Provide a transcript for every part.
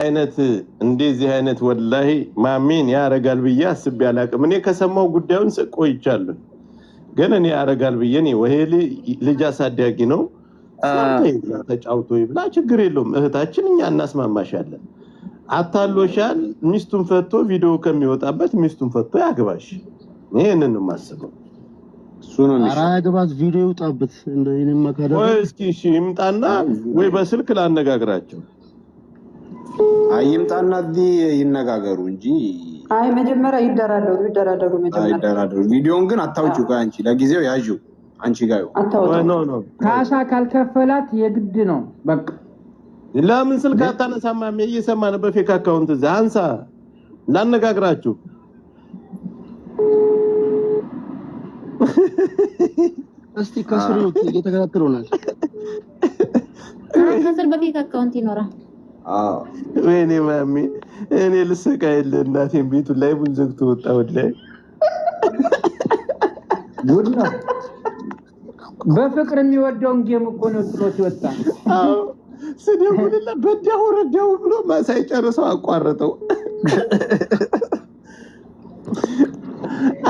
አይነት እንደዚህ አይነት ወላሂ ማሚን ያረጋል ብዬ አስቤ አላቅም። እኔ ከሰማው ጉዳዩን ቆይቻለሁ፣ ግን እኔ ያረጋል ብዬ እኔ ወሄሊ ልጅ አሳዳጊ ነው ተጫውቶ ይብላ ችግር የለውም። እህታችን እኛ እናስማማሻለን። አታሎሻል ሚስቱን ፈቶ ቪዲዮ ከሚወጣበት ሚስቱን ፈቶ ያግባሽ። ይሄንን ነው ማስበው። እሱ ነው አራግባት ቪዲዮ ይወጣበት እንደኔም መከራ ወይ እስኪ እሺ ይምጣና ወይ በስልክ ላነጋግራቸው። አይምጣና ይነጋገሩ እንጂ አይ መጀመሪያ ይደራደሩ መጀመሪያ ቪዲዮን ግን አታውጪው ጋር አንቺ ለጊዜው ያዢው አንቺ ጋር ኖ ካሳ ካልከፈላት የግድ ነው በቃ። ለምን ስልክ አታነሳማ? እየሰማን በፌክ አካውንት አንሳ ላነጋግራችሁ። እስቲ ከስሩ እየተከታተሉናል። ከስር በፌክ አካውንት ይኖራል። ወይኔ ማሚ እኔ ልሰቃይል እናቴን ቤቱ ላይ ቡን ዘግቶ ወጣ ወላይ ጉድ ነው። በፍቅር የሚወደውን ጌም እኮ ነው ጥሎት ይወጣ። አዎ ስደውልላ በዳው ረዳው ብሎ ማሳይ ጨርሰው አቋረጠው።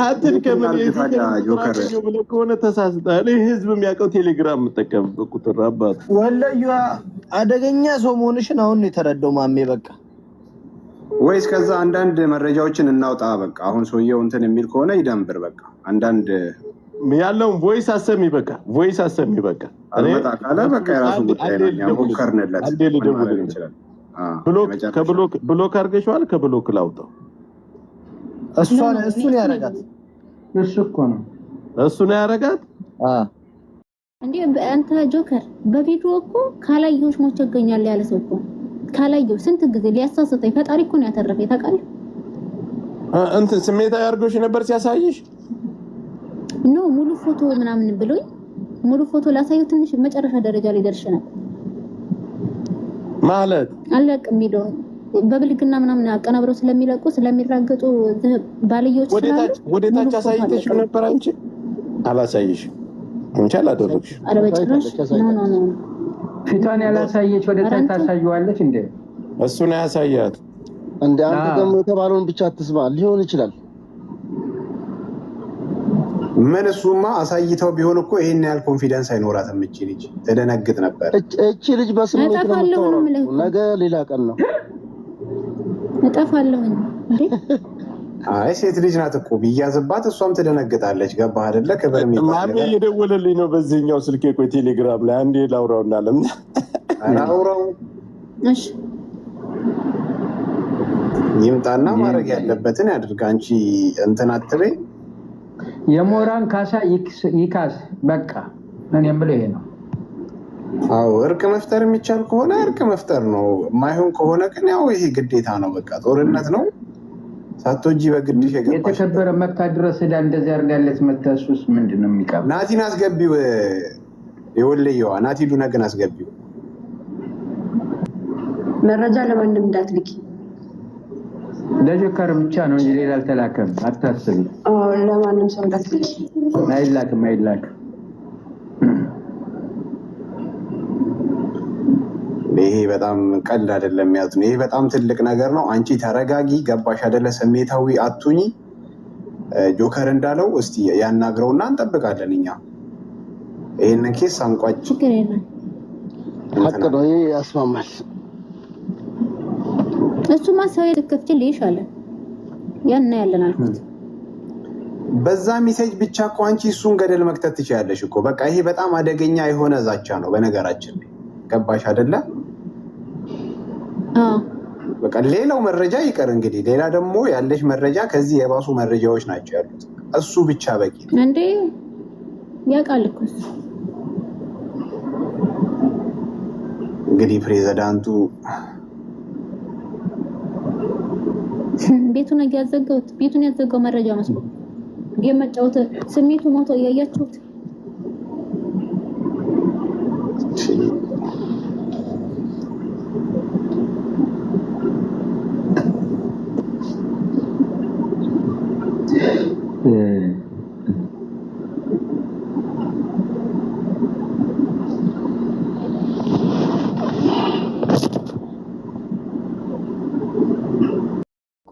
አጥር ከምን ይተካጆከረ ብለ ከሆነ ተሳስታለ። ህዝብ የሚያውቀው ቴሌግራም መጠቀምበት ቁጥር አባት ወለዩ አደገኛ ሰው መሆንሽን አሁን የተረዳው ማሜ በቃ። ወይስ ከዛ አንዳንድ መረጃዎችን እናውጣ በቃ። አሁን ሰውየው እንትን የሚል ከሆነ ይደንብር በቃ። አንዳንድ ያለው ቮይስ አሰሚ በቃ ቮይስ አሰሚ በቃ። አልመጣ ካለ በቃ የራሱ ጉዳይ ነው። ያሞከርንለት ይችላል። ብሎክ አርገሽዋል። ከብሎክ ላውጣው እሱን ያረጋት እሱ እኮ ነው እሱን ያረጋት። እንዴ አንተ ጆከር በቪዲዮ እኮ ካላየሁሽ ሞቼ እገኛለሁ ያለ ሰው እኮ ካላየሁ ስንት ጊዜ ሊያሳሰተኝ ፈጣሪ እኮ ነው ያተረፈኝ ታውቃለህ። እንትን ስሜታዊ አርጎሽ ነበር ሲያሳይሽ ኖ ሙሉ ፎቶ ምናምን ብሎኝ ሙሉ ፎቶ ላሳየው ትንሽ መጨረሻ ደረጃ ላይ ደርሼ ነበር ማለት አለቅም ቪዲዮ በብልግና ምናምን አቀናብረው ስለሚለቁ ስለሚራገጡ ባልዮች ወደታች አሳይተሽ ነበር አንቺ አላሳይሽ እንቻ አላደረግሽ አረበጭራሽ ኖ ፊቷን ያላሳየች ወደታች ታሳዩዋለች እንዴ? እሱን ያሳያት እንደ አንተ ደግሞ የተባለውን ብቻ አትስማ ሊሆን ይችላል። ምን እሱማ አሳይተው ቢሆን እኮ ይሄን ያህል ኮንፊደንስ አይኖራትም። እቺ ልጅ ተደነግጥ ነበር። እቺ ልጅ በስሜት ነው ነገ ሌላ ቀን ነው እጠፋለሁ እንዴ? አይ ሴት ልጅ ናት እኮ ቢያዝባት እሷም ትደነግጣለች። ገባህ አይደለ? ክብር የሚባል ማሜ እየደወለልኝ ነው በዚህኛው ስልኬ። ቆይ ቴሌግራም ላይ አንዴ ላውራውና ለምን አላውራው? እሺ ይምጣና ማድረግ ያለበትን ያድርግ። አንቺ እንትን አትበይ። የሞራን ካሳ ይካስ በቃ እኔም ብለው ይሄ ነው። አዎ እርቅ መፍጠር የሚቻል ከሆነ እርቅ መፍጠር ነው። ማይሆን ከሆነ ግን ያው ይሄ ግዴታ ነው። በቃ ጦርነት ነው። ሳትወጂ በግድሽ የገባሽ የተከበረ መካ ድረስ ሄዳ እንደዚህ አርጋለች። መታሱስ ምንድነው የሚቀበል? ናቲን አስገቢው። የወለየዋ ናቲ ዱነግን አስገቢው። መረጃ ለማንም እንዳትልኪ። ለጆከር ብቻ ነው እንጂ ሌላ አልተላከም። አታስቢ። ለማንም ሰው እንዳትልኪ። አይላክም። ይሄ በጣም ቀልድ አይደለም ያዙ። ይሄ በጣም ትልቅ ነገር ነው። አንቺ ተረጋጊ። ገባሽ አይደለ? ስሜታዊ አቱኝ። ጆከር እንዳለው እስቲ ያናግረውና እንጠብቃለን እኛ ይሄንን ኬስ አንቋጭ። ሀቅ ነው። ይሄ ያስማማል። እሱማ ሰው የተከፍችል ይሻላል ያን ያለን አልኩት። በዛ ሜሴጅ ብቻ እኮ አንቺ እሱን ገደል መክተት ትችያለሽ እኮ። በቃ ይሄ በጣም አደገኛ የሆነ ዛቻ ነው በነገራችን ላይ። ገባሽ አይደለ? በቃ ሌላው መረጃ ይቀር እንግዲህ። ሌላ ደግሞ ያለሽ መረጃ ከዚህ የባሱ መረጃዎች ናቸው ያሉት። እሱ ብቻ በቂ ነው እንዴ? ያውቃል እኮ እንግዲህ ፕሬዝዳንቱ ቤቱን ያዘጋውት ቤቱን ያዘጋው መረጃ መስሎ የመጫወት ስሜቱ ሞቶ ያያችሁት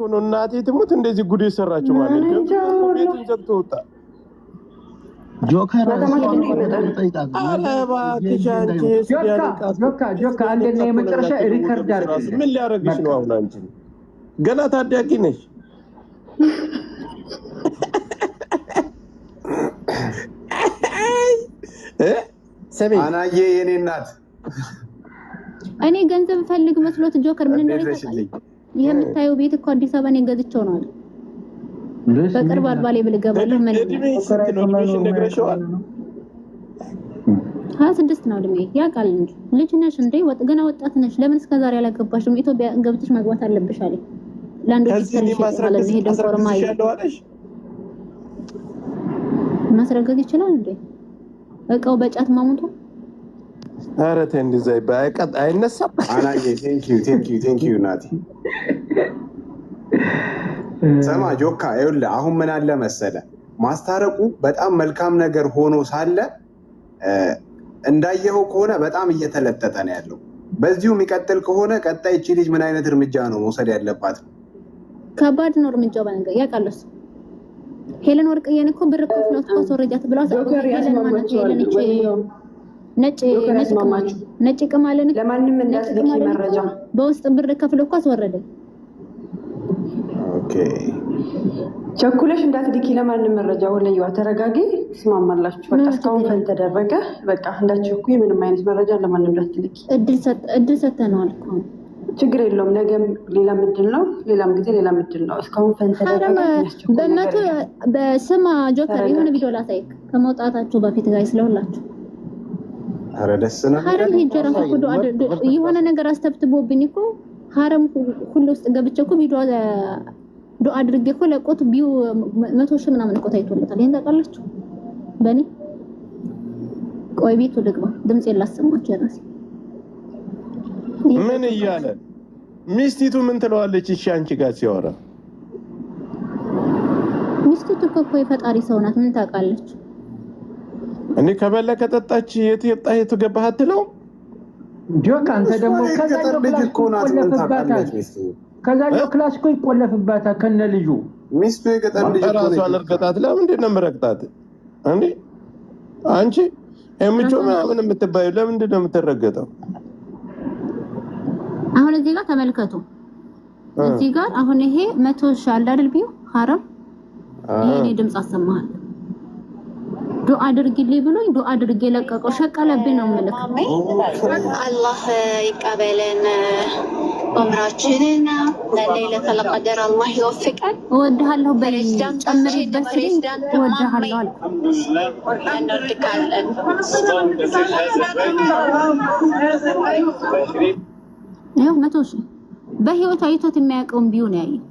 ነው እናቴ ትሙት እንደዚህ ጉድ የሰራችው ማለት ነው። ቤቱን ዘግቶ ወጣ። ጆከር ጆካ አንደኛ የመጨረሻ ሪከርድ አድርገሽ ምን ሊያደርግሽ ነው? አሁን አንቺ ገና ታዳጊ ነሽ። አናዬ የኔ እናት እኔ ገንዘብ ፈልግ መስሎት ጆከር ምን እንደሚታየው የምታየው ቤት እኮ አዲስ አበባ ነው ገዝቼው ነው አለ። በቅርብ አልባሌ ብልገባ ለምን ነግረሽዋል? 26 ነው እድሜ ያውቃል እንጂ ልጅ ነሽ እንዴ? ገና ወጣት ነሽ። ለምን እስከዛሬ አላገባሽም? ኢትዮጵያ ገብተሽ ማግባት አለብሽ አለ። ለአንዱ ማስረገዝ ይችላል እንዴ? እቃው በጫት ማሙቶ ኧረ ተይ እንደዛ ይባይቀጥ አይነሳም። አናዬ ቴንክ ዩ ናቲ። ሰማ ጆካ ይኸውልህ አሁን ምን አለ መሰለ ማስታረቁ በጣም መልካም ነገር ሆኖ ሳለ እንዳየኸው ከሆነ በጣም እየተለጠጠ ነው ያለው። በዚሁ የሚቀጥል ከሆነ ቀጣይ እቺ ልጅ ምን አይነት እርምጃ ነው መውሰድ ያለባት? ከባድ ነው እርምጃው። ባንገ ያቃለስ ሄለን ወርቅዬን እኮ ብር ከፍለው ተወረጃት ብለው ነጭ ቅማለን ለማንም እንዳትልኪ መረጃ በውስጥ ብር ከፍለው እኮ አስወረደ። ኦኬ ቸኩለሽ እንዳትልኪ ለማንም መረጃ። ወለየዋ ተረጋጊ፣ ትስማማላችሁ። በቃ እስካሁን ተደረገ። በቃ እንዳትቸኩይ፣ ምንም አይነት መረጃ ለማንም እንዳትልኪ። እድል ሰተነዋል እኮ ችግር የለውም። ነገም ሌላ ምድል ነው፣ ሌላም ጊዜ ሌላ ምድል ነው። እስካሁን ተደረገ። በመቶ በስማ ጆከር የሆነ ቪዲዮ ላሳይክ ከመውጣታችሁ በፊት ጋር ስለሁላችሁ አረ ደስ ነው። ሀረም ሄጀራ ሁሉ የሆነ ነገር አስተብትቦብኝ እኮ ሀረም ሁሉ ውስጥ ገብቼ እኮ ቪዲዮ ዱአ አድርጌ እኮ ለቆት ቢው 100,000 ምናምን እኮ ታይቶለታል። ይሄን ታውቃላችሁ? በኔ ቆይ ቤቱ ልግባ፣ ድምጽ የላሰማችሁ የራሴ ምን እያለ ሚስቲቱ ምን ትለዋለች? እሺ አንቺ ጋር ሲያወራ ሚስቲቱ እኮ የፈጣሪ ሰው ናት። ምን ታውቃለች? እኔ ከበለ ከጠጣች የት የት ገባህ አትለው ጆካ አንተ ደግሞ ከዛ ልጅ እኮ ናት። ምን ታውቃለች ሚስቱ? ከዛ ክላስ እኮ ይቆለፍባታል ከነ ልጁ። ሚስቱ የገጠር ልጅ እኮ ራሷን እርገጣት። ለምንድን ነው የምረግጣት እንዴ? አንቺ እምቾ ምናምን የምትባዩ ለምንድን ነው የምትረገጠው? አሁን እዚህ ጋር ተመልከቱ። እዚህ ጋር አሁን ይሄ 100,000 አለ አይደል? ቢው ሀረም ይሄ ድምጽ አሰማሃል። ዱአ አድርጊልኝ ብሎኝ ዱአ አድርጌ ለቀቀው። ሸቀለብኝ ነው የምልክ። አላህ ይቀበለን ዑምራችንን ለለይለቱል ቀድር አላህ ይወፍቀን። እወድሃለሁ በሬዝዳንት ጨምሪበት እወድሃለሁ አልኩ። እንወድቃለን። ይኸው 100,000 በህይወት አይቶት የሚያውቀውን ቢው ነው ያየው።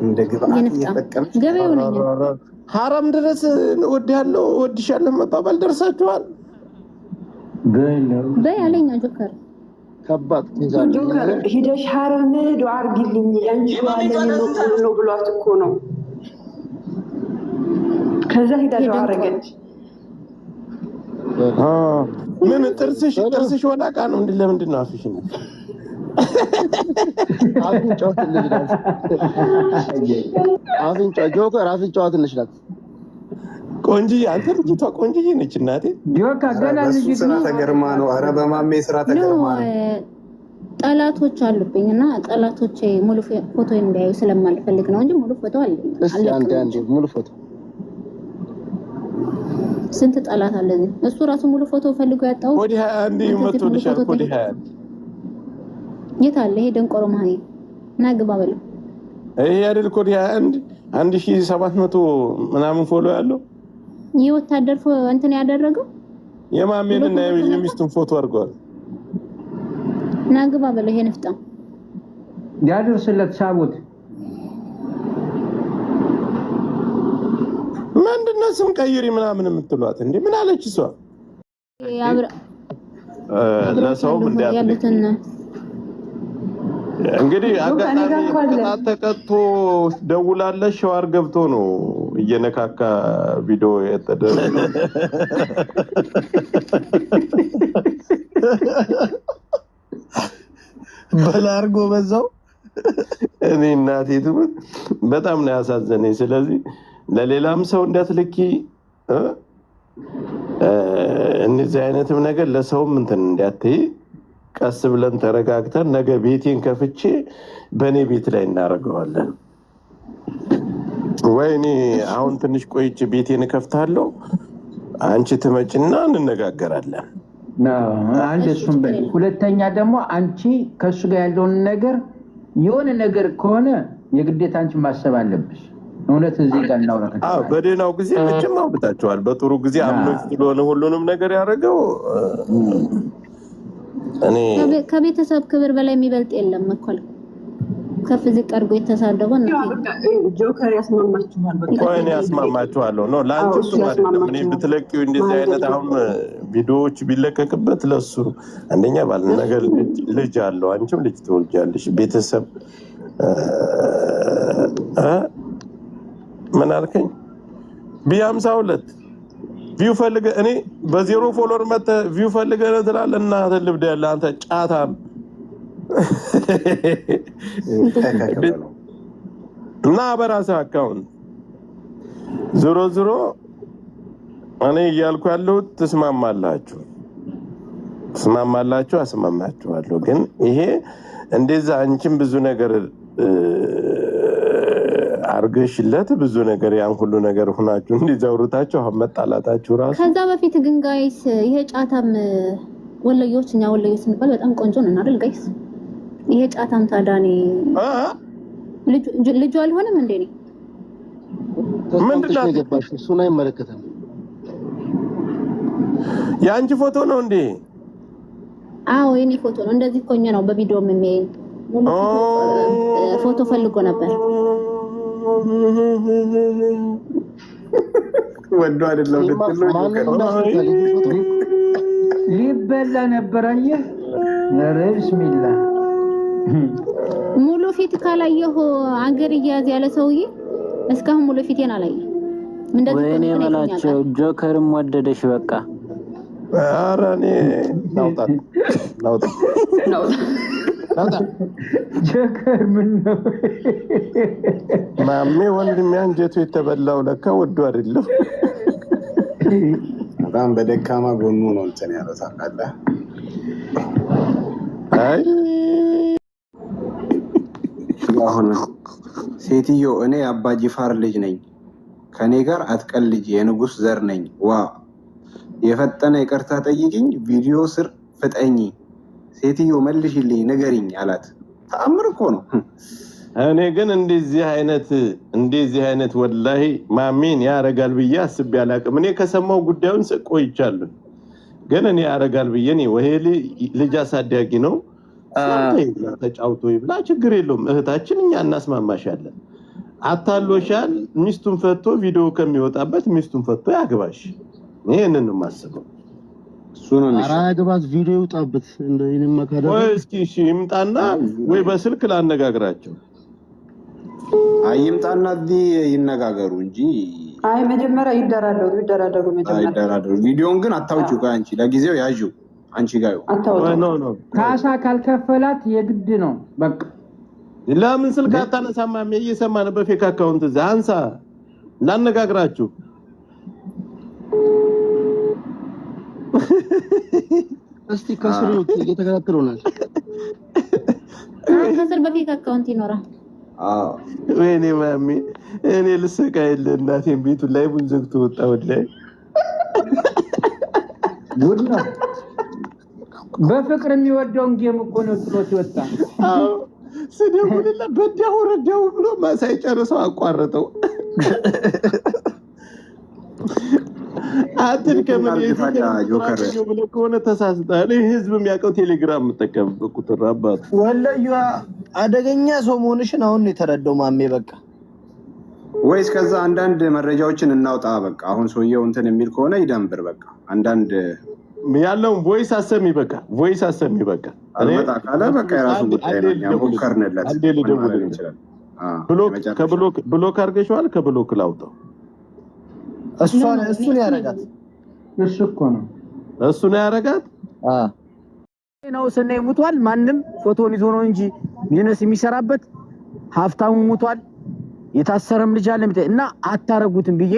እንደ ግብአት እየተጠቀመች ገበያው ነኝ ሀረም ድረስ እወድሃለሁ እወድሻለሁ መባባል ደርሳችኋል? በያለኛ ጆከር ከባድ ጆከር ሂደሽ ሀረም ዱአ አድርጊልኝ ያንቺ ዋለኝ ነው ብሏት እኮ ነው። ከዛ ሂዳ ዱአ አደረገች። ምን ጥርስሽ ወላቃ ነው እንዴ? ለምንድን ነው አፍሽ ነው? አፍንጫው ትንሽ ናት። አፍንጫው ጆከር አፍንጫው ትንሽ ናት። ቆንጆዬ አንተ ልጅቷ ቆንጆዬ ነች እናቴ። ጆካ ገና ልጅ ስራ ተገርማ ነው። አረ በማሜ ስራ ተገርማ ነው። ጠላቶች አሉብኝና ጠላቶቼ ሙሉ ፎቶ እንዲያዩ ስለማልፈልግ ነው እንጂ ሙሉ ፎቶ አለኝ። እስቲ አንዴ ሙሉ ፎቶ ስንት ጠላት አለ እዚህ። እሱ ራሱ ሙሉ ፎቶ ፈልጎ ያጣው ወዲ 21 መቶልሻል። ወዲ 20 የት አለ ይሄ ደንቆሮ ማይ ናግባ በለው። ይሄ አይደል ኮዲ 21 1700 ምናምን ፎሎ ያለው የወታደር እንትን ያደረገው የማሜንና የሚስቱን ፎቶ አድርጓል። ናግባ በለው። ይሄ ንፍጣ ያድርስለት ሳቡት ምንድነው ስም ቀይሪ ምናምን የምትሏት እንዴ? ምን አለች እሷ? ለሰው ምን ያሉትን እንግዲህ አጋጣሚ ቅጣት ተቀጥቶ ደውላለሽ። ሸዋር ገብቶ ነው እየነካካ ቪዲዮ የተደረገው። በላርጎ በዛው እኔ እናቴ ትሙት በጣም ነው ያሳዘነኝ። ስለዚህ ለሌላም ሰው እንዳትልኪ እነዚህ አይነትም ነገር ለሰውም እንትን እንዳትይ፣ ቀስ ብለን ተረጋግተን ነገ ቤቴን ከፍቼ በእኔ ቤት ላይ እናደርገዋለን። ወይኔ አሁን ትንሽ ቆይቼ ቤቴን እከፍታለሁ፣ አንቺ ትመጭና እንነጋገራለን። አንድ እሱም በል። ሁለተኛ ደግሞ አንቺ ከእሱ ጋር ያለውን ነገር የሆነ ነገር ከሆነ የግዴታ አንቺ ማሰብ አለብሽ። እውነት እዚህ ጋር እናውራ። በደህናው ጊዜ መቼም አውርታችኋል። በጥሩ ጊዜ አምኖች ስለሆነ ሁሉንም ነገር ያደረገው እኔ ከቤተሰብ ክብር በላይ የሚበልጥ የለም እኮ ከፍ ዝቅ አድርጎ የተሳደበው ነው። ጆከር ያስማማችኋል። በቃ ቆይኔ ያስማማችኋለሁ ነው ለአንቺ እሱ አይደለም። እኔ ብትለቂው እንደዚህ አይነት አሁን ቪዲዮዎች ቢለቀቅበት ለሱ አንደኛ ባል ነገር ልጅ አለው፣ አንቺም ልጅ ትወልጃለሽ። ቤተሰብ ምን አልከኝ? ቢ52 ቪው ፈልገ እኔ በዜሮ ፎሎወር መተ ቪው ፈልገ ትላለህ እና ተልብደ ያለ አንተ ጫታም እና በራስህ አካውንት ዞሮ ዞሮ እኔ እያልኩ ያለሁት ትስማማላችሁ፣ አስማማችኋለሁ። ግን ይሄ እንደዛ አንቺም ብዙ ነገር አርገሽለት ብዙ ነገር ያን ሁሉ ነገር ሆናችሁ እንዲዛውሩታችሁ መጣላታችሁ ራሱ ከዛ በፊት ግን ጋይስ ይሄ ጫታም ወለዮች እኛ ወለዮች ስንባል በጣም ቆንጆ ነን አይደል ጋይስ? ይሄ ጫታም ታዳኒ ልጁ አልሆነም እንዴ? ምንድነው የገባሽ? እሱን አይመለከተም። የአንቺ ፎቶ ነው እንዴ? አዎ የኔ ፎቶ ነው። እንደዚህ ኮኛ ነው በቪዲዮም የሚያይ ፎቶ ፈልጎ ነበር። ወዶ አይደለም ሊበላ ነበር። አየህ ቢስሚላ ሙሉ ፊት ካላየሁ አገር እያያዝ ያለ ሰውዬ እስካሁን ሙሉ ፊቴን አላየህ። ወይኔ መላቸው ጆከርም ወደደሽ በቃ። ኧረ እኔ ናውጣ ጆከር ምን ነው ማሜ ወንድሜ አንጀቱ የተበላው ለካ ወዶ አይደለም። በጣም በደካማ ጎኑ ነው እንትን ያለው ታውቃለህ። አይ አሁን ሴትዮ እኔ አባ ጂፋር ልጅ ነኝ፣ ከኔ ጋር አትቀልጂ፣ የንጉስ ዘር ነኝ። ዋ የፈጠነ ይቅርታ ጠይቅኝ፣ ቪዲዮ ስር ፍጠኝ፣ ሴትዮ መልሽልኝ ንገሪኝ አላት። ተአምር እኮ ነው። እኔ ግን እንደዚህ አይነት ወላሂ ማሚን ያረጋል ብዬ አስቤ አላቅም። እኔ ከሰማው ጉዳዩን ቆይቻለሁ፣ ግን እኔ ያረጋል ብዬ ነው። ወይ ልጅ አሳዳጊ ነው ተጫውቶ ይብላ፣ ችግር የለውም። እህታችን እኛ እናስማማሻለን። አታሎሻል፣ ሚስቱን ፈቶ ቪዲዮ ከሚወጣበት ሚስቱን ፈቶ ያግባሽ። ይሄንን ነው የማስበው። እሱ ነው አራግባት ቪዲዮ ይውጣበት እንደኔ መካዳ። ወይ እስኪ እሺ ይምጣና ወይ በስልክ ላነጋግራቸው። አይምጣና ይነጋገሩ እንጂ አይ መጀመሪያ ይደራደሩ መጀመሪያ። ቪዲዮን ግን አታውጪው ጋር አንቺ ለጊዜው ያዥው አንቺ ጋር ኖ ካሳ ካልከፈላት የግድ ነው በቃ። ለምን ስልክ አታነሳማ? እየሰማን በፌክ አካውንት አንሳ ላነጋግራችሁ። እስቲ ከስሩ እየተከታተሉናል። ከስር በፌክ አካውንት ይኖራል። ወይኔ ማሚ እኔ ልሰቃይልህ እናቴን ቤቱን ላይ ቡን ዘግቶ ወጣ። ወላሂ ጉድ ነው። በፍቅር የሚወደውን ጌም እኮ ነው ጥሎት ይወጣ። አዎ ስደውልለት በዳው ረዳው ብሎ ማሳይ ጨርሰው አቋረጠው። አጥር ከምን ጆከር ብለህ ከሆነ ተሳስተሃል። ህዝብ የሚያውቀው ቴሌግራም የምጠቀምበት ቁጥር አባት ወላሂ አደገኛ ሰው መሆንሽን አሁን ነው የተረዳው ማሜ። በቃ ወይስ ከዛ አንዳንድ መረጃዎችን እናውጣ። በቃ አሁን ሰውየው እንትን የሚል ከሆነ ይደንብር። በቃ አንዳንድ ያለውን ቮይስ አሰሚ። በቃ ቮይስ አሰሚ። በቃ አልመጣ ካለ በቃ የራሱ ጉዳይ ነው። ያሞከርንለት ብሎክ አድርገሽዋል። ከብሎክ ላውጣው። እሱን ያረጋት እሱ እኮ ነው ያረጋት። ነው ስናይ ሙቷል። ማንም ፎቶን ይዞ ነው እንጂ ቢዝነስ የሚሰራበት ሀብታሙ ሞቷል የታሰረም ልጅ አለ እና አታረጉትም ብዬ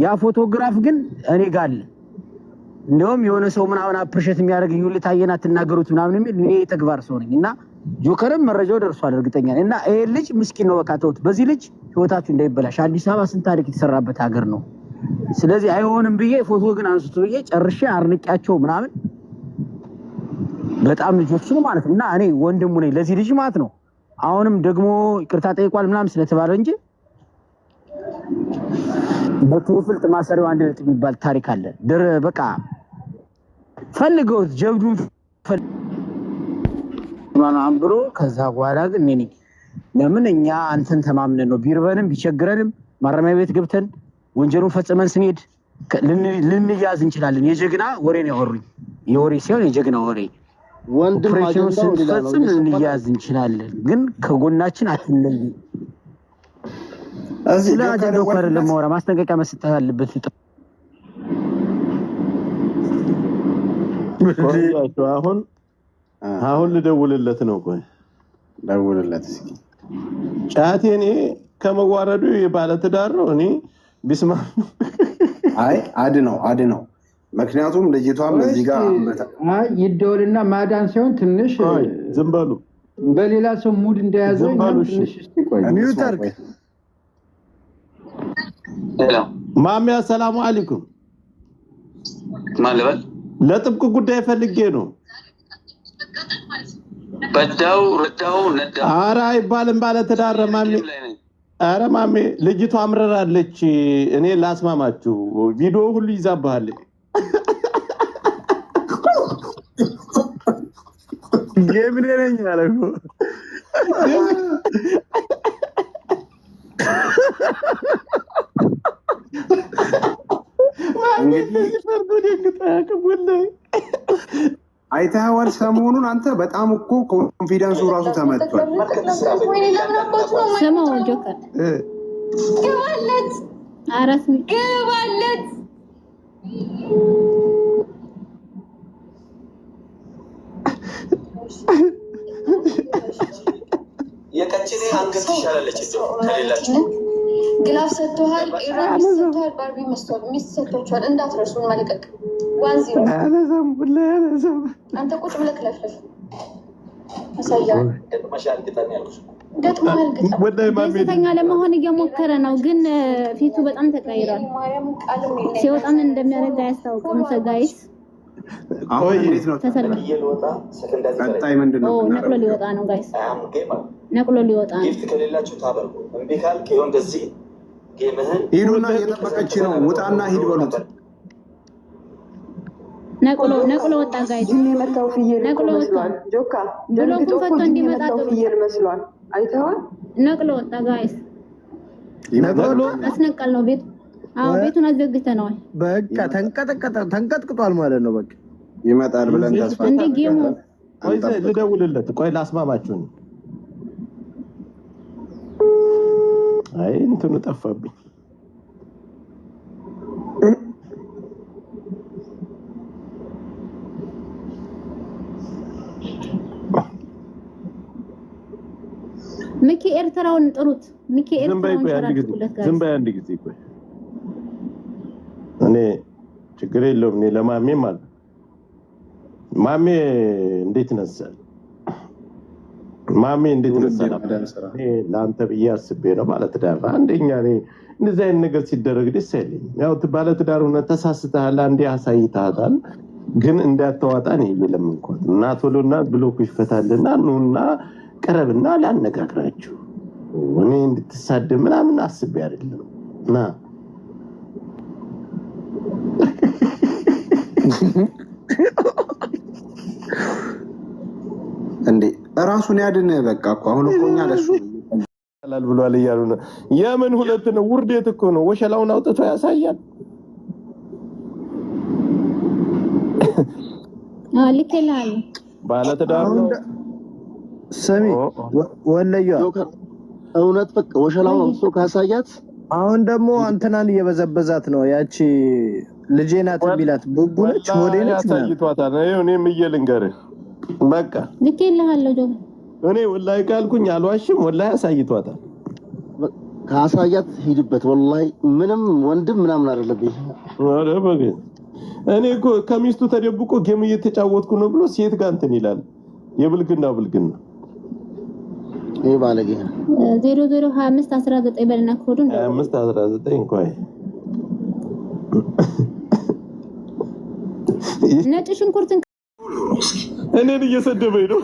ያ ፎቶግራፍ ግን እኔ ጋር አለ እንደውም የሆነ ሰው ምናምን አፕሪሼት የሚያደርግ ይሁን ለታየና ተናገሩት ምናምን የሚል እኔ ተግባር ሰው ነኝ እና ጆከርም መረጃው ደርሷል እርግጠኛ ነኝ እና ይሄ ልጅ ምስኪን ነው በቃ ተውት በዚህ ልጅ ህይወታችሁ እንዳይበላሽ አዲስ አበባ ስንት ታሪክ የተሰራበት ሀገር ነው ስለዚህ አይሆንም ብዬ ፎቶ ግን አንስቶ ብዬ ጨርሼ አርንቂያቸው ምናምን በጣም ልጆቹን ማለት እና እኔ ወንድሙ ነኝ ለዚህ ልጅ ማለት ነው አሁንም ደግሞ ይቅርታ ጠይቋል ምናምን ስለተባለ እንጂ በትውፍልጥ ማሰሪው አንድ ልጥ የሚባል ታሪክ አለ ድር በቃ ፈልገውት ጀብዱን ማናም ብሎ ከዛ በኋላ ግን እኔ ለምን እኛ አንተን ተማምነን ነው ቢርበንም ቢቸግረንም ማረሚያ ቤት ገብተን ወንጀሉን ፈጽመን ስንሄድ ልንያዝ እንችላለን የጀግና ወሬ ነው ያወሩኝ የወሬ ሲሆን የጀግና ወሬ ወንድም አጀንዳው ፈጽመን ልንያዝ እንችላለን ግን ከጎናችን አትለይ እዚህ ለአጀንዳው ጋር ለማውራ ማስጠንቀቂያ መስጠት አለበት አሁን ልደውልለት ነው ቆይ ደውልለት እስኪ ጫቴ እኔ ከመዋረዱ የባለ ትዳር ነው እኔ ቢስማ አይ አድነው ምክንያቱም ልጅቷም እዚህ ጋር አይ ይደውልና ማዳን ሳይሆን ትንሽ ዝም በሉ በሌላ ሰው ሙድ እንደያዘው ትንሽ እስቲ ቆይ ሚውተርክ ማሚ ሰላም አለይኩም ማለበል ለጥብቅ ጉዳይ ፈልጌ ነው በዳው ረዳው ነዳ ኧረ አይባልም ባለ ትዳር ማሚ ኧረ ማሚ ልጅቷ አምረራለች እኔ ላስማማችሁ ቪዲዮ ሁሉ ይዛባል ጌም ነኝ አለኩ እንግዲህ አይተኸዋል ሰሞኑን አንተ በጣም እኮ ኮንፊደንሱ ራሱ ተመቷል ስማው ጆከር ገባለት የቀጭኔ አንገት ይሻላለች ከሌላችሁ ግላፍ ሰጥቷል ኢራን ሰጥቷል ባርቢ መስቷል ሚስት ሰጥቷል እንዳትረሱን ማለቀቅ 1-0 አለዘም አንተ ቁጭ ብለህ ለፍለፍ አሳያ ደጥማሻል ግጣም ያልኩሽ ገጥማል ደስተኛ ለመሆን እየሞከረ ነው ግን ፊቱ በጣም ተቀይሯል ሲወጣ ምን እንደሚያደርግ አያስታውቅም ጋይስ አሁን እንዴት ነው እየወጣ ሰከንዳት ቀጣይ ምንድነው ነቅሎ ሊወጣ ነው ጋይስ ነቅሎ ሊወጣ ነው ጊፍት ከሌላችሁ ታበርኩ እንዴ ካልክ ይሁን እንደዚህ ጌምህን ሄዱና እየጠበቀች ነው ውጣና ሂድ በሉት ነቅሎ ወጣ ጋይስ የመጣው ፍየል ነቅሎ ወጣ ጆካ ብሎኩ ፈቶ እንዲመጣ ፍየል መስሏል አይተዋል ነቅሎ ወጣ ጋይስ ነቅሎ አስነቀል ነው ቤት ቤቱን አዘግተነዋል በቃ ተንቀጥቅጧል ማለት ነው በቃ ይመጣል ብለን ተስፋ እንዴ ጌሙ ቆይ ልደውልለት ቆይ ላስማማችሁ አይ እንትኑ ጠፋብኝ ሚኪ ኤርትራውን ጥሩት ሚኪ ኤርትራውን ተራጥኩለት ጋር ዝም በይ አንድ ጊዜ ቆይ እኔ ችግር የለውም እኔ ለማሜ ማለት ማሜ እንዴት ነሳል ማሜ እንዴት ነሳል እኔ ላንተ ብዬ አስቤ ነው ማለት ዳር አንደኛ እኔ እንደዚህ አይነት ነገር ሲደረግ ደስ አይለኝም ያው ባለ ትዳር ሆነ ተሳስተሃል አንዴ አሳይተሃል ግን እንዳታዋጣ ነው የሚለምንኳት እና ቶሎና ብሎኩ ይፈታልና ኑና ቀረብና ላነጋግራችሁ እኔ እንድትሳደብ ምናምን አስቤ አይደለም እና እንዴ ራሱን ያድን በቃ እኮ አሁን እኮኛ ለሱ ይላል ብሏል እያሉ ነው የምን ሁለት ነው ውርዴት እኮ ነው ወሸላውን አውጥቶ ያሳያል ልከላል ባለ ትዳር ነው ሰሚ ወለዩ እውነት በቃ ወሸላውን አውጥቶ ካሳያት አሁን ደግሞ አንተናን እየበዘበዛት ነው ያቺ ልጄናት ቢላት ቡቡነች ወዴነች ያሳይቷታል እኔም እየልንገርህ በቃ ልከላል ጆ እኔ ወላሂ ካልኩኝ አልዋሽም። ወላሂ አሳይቷታል። ካሳያት ሂድበት። ወላሂ ምንም ወንድም ምናምን አይደለብኝ። አረ በገ እኔ እኮ ከሚስቱ ተደብቆ ጌም እየተጫወትኩ ነው ብሎ ሴት ጋር እንትን ይላል። የብልግና ይሄ ባለጌ 002519 በልና ኮዱን 2519 እንኳን ነጭ ሽንኩርትን እኔን እየሰደበኝ ነው።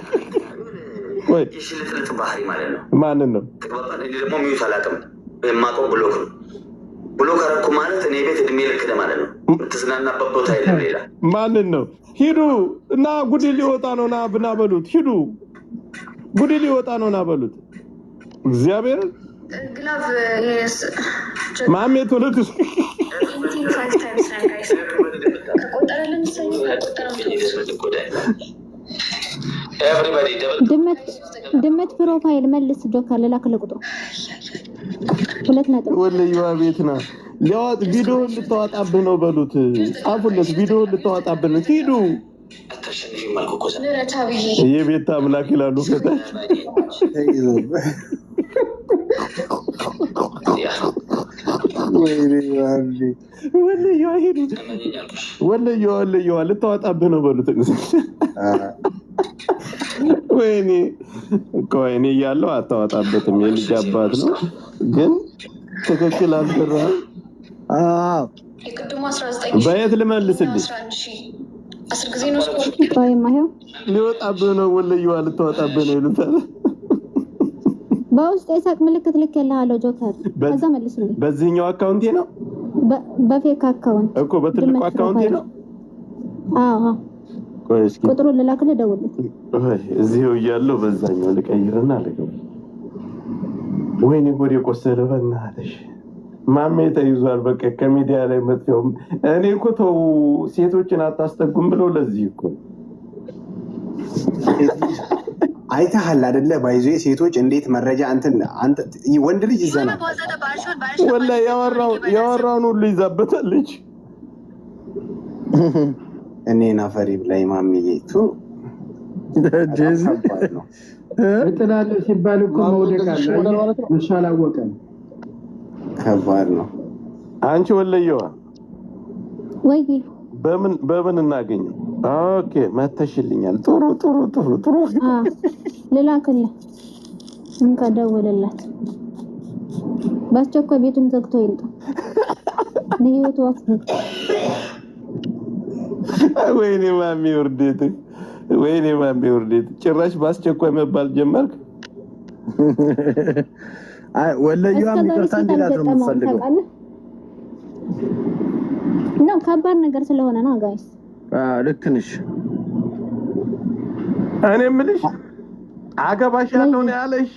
ቆይ የሽልጥልጥ ባህሪ ማለት ነው። ማንን ነው? ተግባባን። እኔ ደግሞ ሚዩት አላውቅም። የማውቀው ብሎክ ነው። ብሎክ አደረኩ ማለት እኔ ቤት እድሜ ልክ ማለት ነው። የምትዝናናበት ቦታ የለም ሌላ። ማንን ነው? ሂዱ እና ጉድ ሊወጣ ነው ና ብና በሉት። ሂዱ ጉድ ሊወጣ ነው ና በሉት። እግዚአብሔር ግላቭ ማሜ ተወለዱ ድመት ፕሮፋይል መልስ ጆከር ለላክለ ቁጥሩ 2 ነጥብ ወለየዋ ቤትና ሊያወጥ ቪዲዮ ልታወጣብህ ነው በሉት። ጻፉለት ቪዲዮ ልታወጣብህ ነው። ሂዱ የቤት አምላክ ይላሉ ከታች ወለየዋ ሂዱ ወለየዋ ልታወጣብህ ነው በሉት። ወይኔ እያለው አታወጣበትም። የልጅ አባት ነው ግን ትክክል አልሰራም። በየት ልመልስልኝ? 10 ጊዜ ነው ስኮር ባይማየው ሊወጣብህ ነው ወለየዋ ልታወጣብህ ነው ይሉታል። በውስጥ የሳቅ ምልክት ልኬልሃለሁ ጆከር። ከዛ መልስልኝ። በዚህኛው አካውንቴ ነው በፌክ አካውንት እኮ በትልቁ አካውንቴ ነው። አዎ ቁጥሩን ልላክልህ፣ ደውልልኝ። እዚሁ እያለሁ በዛኛው ልቀይርና ልገባ። ወይኔ ጎዴ ቆሰለ በእናትሽ። ማሜ ተይዟል። በቃ ከሚዲያ ላይ መጥተው እኔ እኮ ተው ሴቶችን አታስጠጉም ብለው ለዚህ እኮ አይተሃል አይደለ? ባይዞ ሴቶች እንዴት መረጃ አንተ ወንድ ልጅ ይዘና ወላሂ ያወራውን ሁሉ ይዛበታለች። እኔ ናፈሪብ ላይ ማሚዬ ቱ ጀዚ እጥላለ ሲባል እኮ መውደቅ አለ። እሱ አላወቀም። ከባድ ነው። አንቺ ወለየዋ ወይ በምን እናገኘው? ኦኬ መተሽልኛል። ጥሩ ልላክልህ። እንካ ደውልላት። ባስቸኳይ ቤቱን ዘግቶ ይልጣ። ለህይወቱ ወቅት ወይኔ ማሚ ውርዴት ጭራሽ ባስቸኳይ መባል ጀመርክ። አይ ወለየዋ ይቅርታ እንዲላት ነው የምፈልገው። ነው ከባድ ነገር ስለሆነ ነው ጋይስ። ልክ ነሽ። እኔ የምልሽ አገባሻለሁ ነው ያለሽ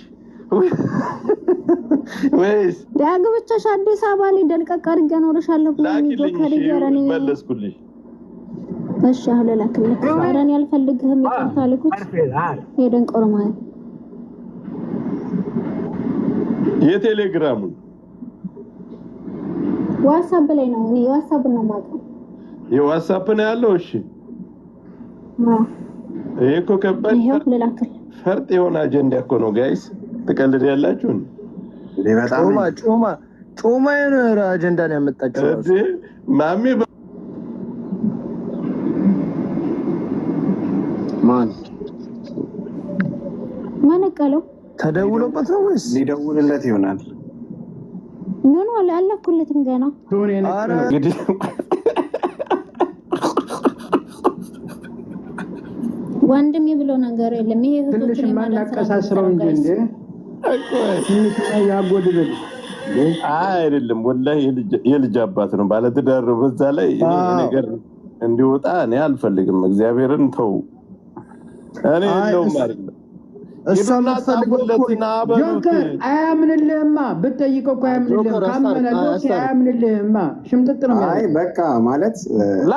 ወይስ ዳግብቻሽ አዲስ አበባ ላይ ደልቀቅ አድርጌ አኖርሻለሁ ብሎ ጆከር ይገረኝ መለስኩልሽ። እሺ አሁን ላክልህ። አረን ያልፈልግህም ይቅርታ አልኩት። ሄደን ቆርማይ የቴሌግራሙ ዋትስአፕ ላይ ነው። እኔ ዋትስአፕ ነው ማለት የዋትስአፕ ነው ያለው። እሺ ይሄ እኮ ከባድ ፈርጥ የሆነ አጀንዳ እኮ ነው ጋይስ። ትቀልድ ያላችሁ ጮማ የሆነ አጀንዳ ነው ያመጣችሁ ማሚ። ማን ቀለው ተደውሎበት ነው ወይስ ሊደውልለት ይሆናል? ምን ነው አላኩለትም ገና። አረ እንግዲህ ወንድም ይብሎ ነገር የለም። ይሄ ትንሽ ማናቀሳስረው እንጂ ትንሽ ያጎድል አይደለም። ወላሂ የልጅ አባት ነው፣ ባለትዳር ነው። በዛ ላይ ነገር እንዲወጣ እኔ አልፈልግም። እግዚአብሔርን ተው። እኔ የለውም አይደለም እሷም አትፈልጉለትና ጆከር አያምንልህማ። ብትጠይቀው እኮ አያምንልህም። ካመነ ዶክ አያምንልህማ። ሽምጥጥ ነው። አይ በቃ ማለት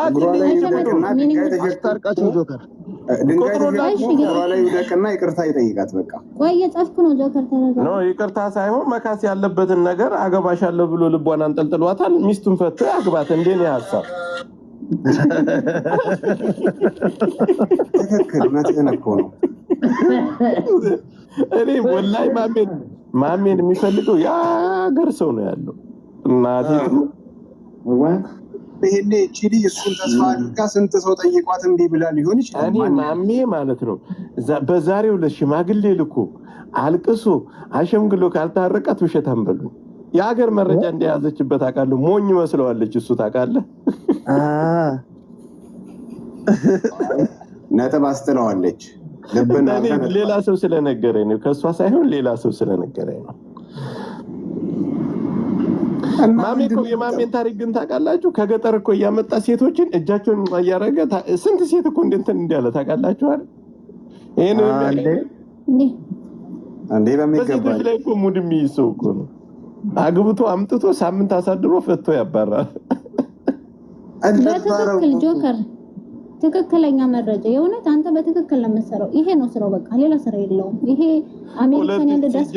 እግሯ ላይ ይደቅና ድንጋይ ተጀታርቃቸው ጆከር ድንጋይ ላይ ይደቅና ይቅርታ ይጠይቃት። በቃ ቆይ የጻፍኩ ነው ጆከር ተረጋ ነው። ይቅርታ ሳይሆን መካስ ያለበትን ነገር አገባሻለሁ ብሎ ልቧን አንጠልጥሏታል። ሚስቱን ፈቶ ያግባት። እንደኔ ሐሳብ ትክክል። እውነትህን እኮ ነው። እኔ ወላሂ ማሜን የሚፈልገው የሀገር ሰው ነው ያለው። እናቴ ይሄኔ ቺሊ እሱን ተስፋ አድርጋ ስንት ሰው ጠይቋት እምቢ ብላ ሊሆን ይችላል። እኔ ማሜ ማለት ነው በዛሬው ለሽማግሌ ልኮ አልቅሶ አሸምግሎ ካልታረቃት ውሸታም በሉ። የሀገር መረጃ እንደያዘችበት አውቃለሁ። ሞኝ መስለዋለች እሱ ታውቃለህ። ነጥብ አስጥለዋለች። ልብና ሌላ ሰው ስለነገረኝ ነው፣ ከእሷ ሳይሆን ሌላ ሰው ስለነገረኝ ነው። ማሜ እኮ የማሜን ታሪክ ግን ታውቃላችሁ? ከገጠር እኮ እያመጣ ሴቶችን እጃቸውን እያደረገ ስንት ሴት እኮ እንትን እንዳለ ታውቃላችሁ አይደል? ይሄን እንዴ በሚገባ በሴቶች ላይ እኮ ሙድ የሚይዝ ሰው እኮ ነው። አግብቶ አምጥቶ ሳምንት አሳድሮ ፈቶ ያባራል። በትክክል ጆከር፣ ትክክለኛ መረጃ የእውነት አንተ በትክክል ለምትሰራው ይሄ ነው ስራው። በቃ ሌላ ስራ የለውም። ይሄ አሜሪካን ያለ ዳስ